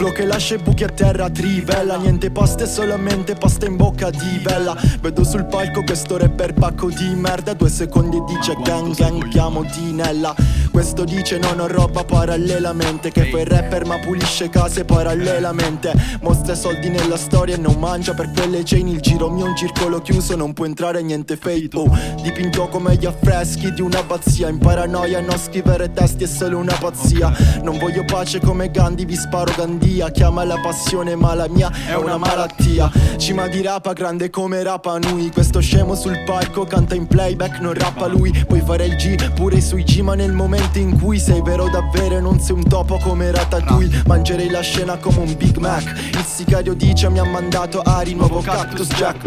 Flow che lascia i buchi a terra, trivella. Niente paste, solamente pasta in bocca di vella. Vedo sul palco questo rapper pacco di merda. 2 secondi e dice gang gang, chiamo Tinella. Questo dice non ho roba parallelamente, che fa il rapper ma pulisce case parallelamente. Mostra soldi nella storia e non mangia per quelle chain. Il giro mio è un circolo chiuso, non può entrare niente fake. Oh, dipinto come gli affreschi di un'abbazia. In paranoia non scrivere testi è solo una pazzia. Non voglio pace come Gandhi, vi sparo Gandia. Chiama la passione ma la mia è una malattia. Cima di rapa grande come Rapa Nui. Questo scemo sul palco canta in playback, non rappa lui. Puoi fare il G pure sui G, ma nel momento in cui sei vero davvero e non sei un topo come Ratatouille, mangerei la scena come un Big Mac. Il sicario dice mi ha mandato Ari, nuovo Cactus Jack.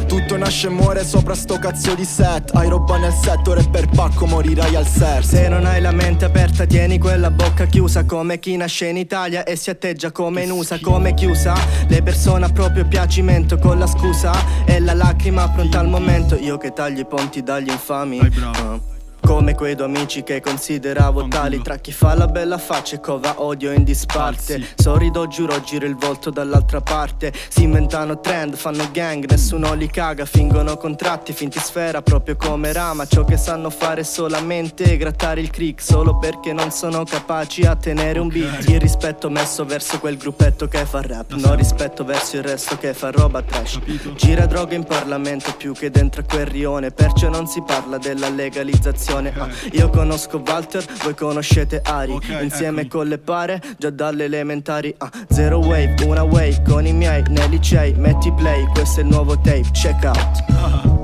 Tutto nasce e muore sopra sto cazzo di set. Hai roba nel set, ora per pacco morirai al set. Se non hai la mente aperta tieni quella bocca chiusa, come chi nasce in Italia e si atteggia come in USA. Come chiusa, le persone a proprio piacimento, con la scusa e la lacrima pronta al momento. Io che taglio i ponti dagli infami, come quei due amici che consideravo tali. Tra chi fa la bella faccia e cova odio in disparte. Sorrido, giuro, giro il volto dall'altra parte. Si inventano trend, fanno gang, nessuno li caga. Fingono contratti, finti sfera, proprio come Rama. Ciò che sanno fare solamente grattare il crick, solo perché non sono capaci a tenere un beat. Il rispetto messo verso quel gruppetto che fa rap, non rispetto verso il resto che fa roba trash. Gira droga in Parlamento più che dentro a quel rione, perciò non si parla della legalizzazione. Io conosco Walter, voi conoscete Ari. Insieme con le pare, già dalle elementari. Zero wave, una wave con i miei nei licei. Metti play, questo è il nuovo tape, check out.